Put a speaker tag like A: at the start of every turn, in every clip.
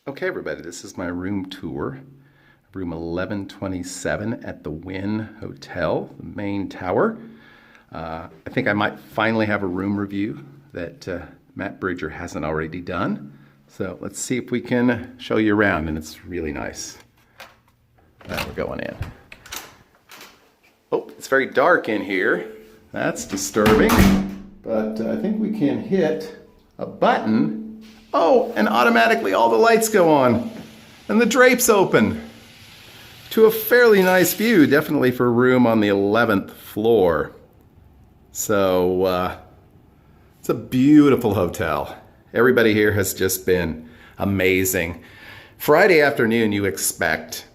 A: Okay, everybody, this is my room tour. Room 1127 at the Wynn Hotel, the main tower. I think I might finally have a room review that Matt Bridger hasn't already done. So let's see if we can show you around, and it's really nice. We're going in. Oh, it's very dark in here. That's disturbing. But I think we can hit a button. Oh, and automatically all the lights go on. And the drapes open to a fairly nice view, definitely for a room on the 11th floor. So, it's a beautiful hotel. Everybody here has just been amazing. Friday afternoon, you expect,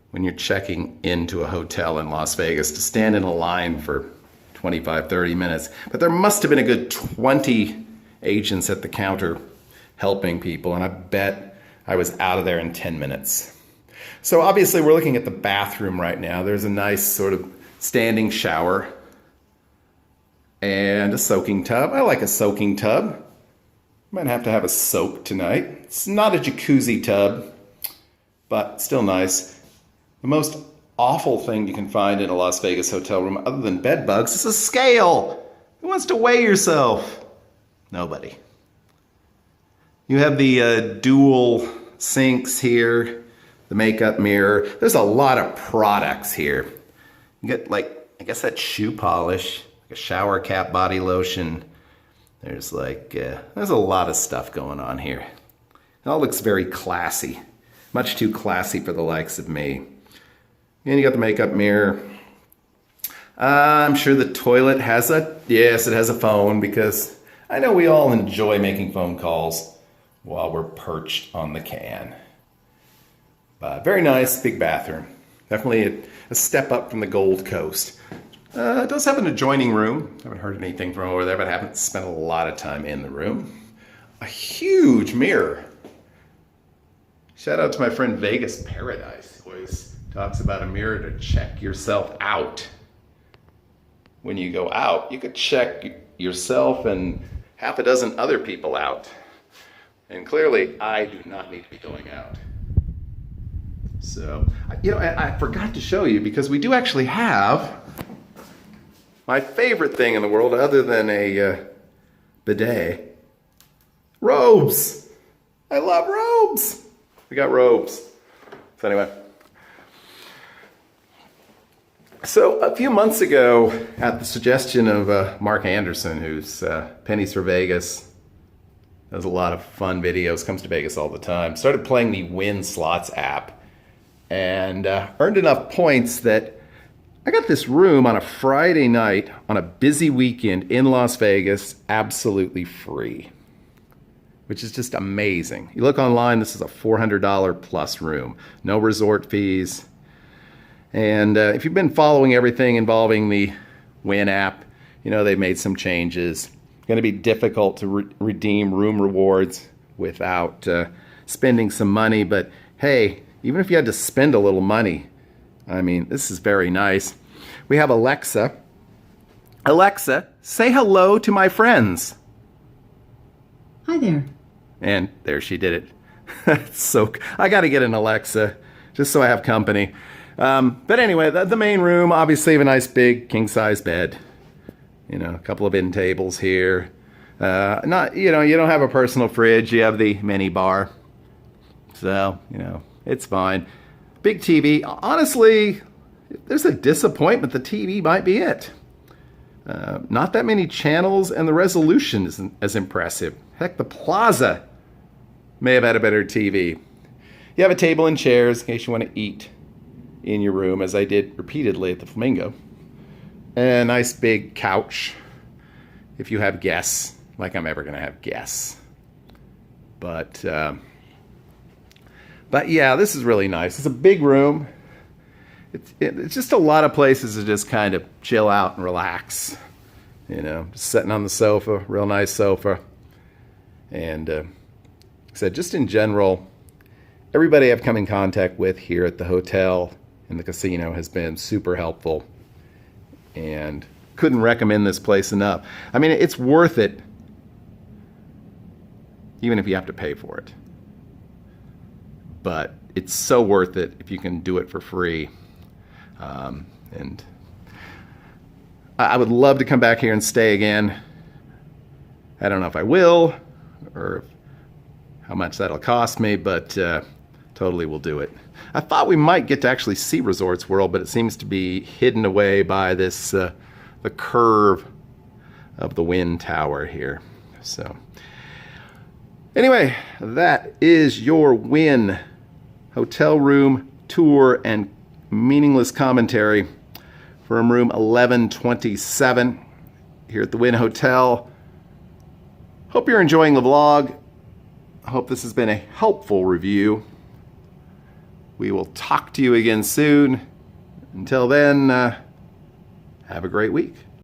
A: when you're checking into a hotel in Las Vegas, to stand in a line for 25, 30 minutes. But there must have been a good 20 agents at the counter helping people, and I bet I was out of there in 10 minutes. So obviously we're looking at the bathroom right now. There's a nice sort of standing shower and a soaking tub. I like a soaking tub. Might have to have a soak tonight. It's not a jacuzzi tub, but still nice. The most awful thing you can find in a Las Vegas hotel room, other than bed bugs, is a scale. Who wants to weigh yourself? Nobody. You have the dual sinks here, the makeup mirror. There's a lot of products here. You get, like, I guess that's shoe polish, a shower cap body lotion. There's there's a lot of stuff going on here. It all looks very classy, much too classy for the likes of me. And you got the makeup mirror. I'm sure the toilet has yes, it has a phone, because I know we all enjoy making phone calls while we're perched on the can. But very nice, big bathroom. Definitely a step up from the Gold Coast. It does have an adjoining room. I haven't heard anything from over there, but I haven't spent a lot of time in the room. A huge mirror. Shout out to my friend Vegas Paradise, who always talks about a mirror to check yourself out. When you go out, you could check yourself and half a dozen other people out. And clearly, I do not need to be going out. So, I forgot to show you, because we do actually have my favorite thing in the world, other than a bidet. Robes! I love robes! We got robes. So anyway. So a few months ago, at the suggestion of Mark Anderson, who's Pennies for Vegas, does a lot of fun videos, comes to Vegas all the time, started playing the Wynn Slots app, and earned enough points that I got this room on a Friday night on a busy weekend in Las Vegas, absolutely free, which is just amazing. You look online, this is a $400 plus room, no resort fees. And if you've been following everything involving the Wynn app, you know they've made some changes. It's going to be difficult to redeem room rewards without spending some money, but hey, even if you had to spend a little money, I mean, this is very nice. We have Alexa. Alexa, say hello to my friends.
B: Hi there.
A: And there she did it. So I got to get an Alexa just so I have company. But anyway, the main room, obviously have a nice big king-size bed. You know, a couple of end tables here. You don't have a personal fridge. You have the mini bar. So, it's fine. Big TV. Honestly, if there's a disappointment, the TV might be it. Not that many channels, and the resolution isn't as impressive. Heck, the Plaza may have had a better TV. You have a table and chairs in case you want to eat in your room, as I did repeatedly at the Flamingo. And a nice big couch if you have guests, like I'm ever going to have guests. But yeah, this is really nice. It's a big room. It's just a lot of places to just kind of chill out and relax. Just sitting on the sofa, real nice sofa. And like I said, just in general, everybody I've come in contact with here at the hotel and the casino has been super helpful, and couldn't recommend this place enough. I mean, it's worth it, even if you have to pay for it. but it's so worth it if you can do it for free. And I would love to come back here and stay again. I don't know if I will or how much that'll cost me, but totally will do it. I thought we might get to actually see Resorts World, but it seems to be hidden away by this the curve of the Wynn Tower here. So anyway, that is your Wynn hotel room tour and meaningless commentary from room 1127 here at the Wynn Hotel. Hope you're enjoying the vlog. I hope this has been a helpful review. We will talk to you again soon. Until then, have a great week.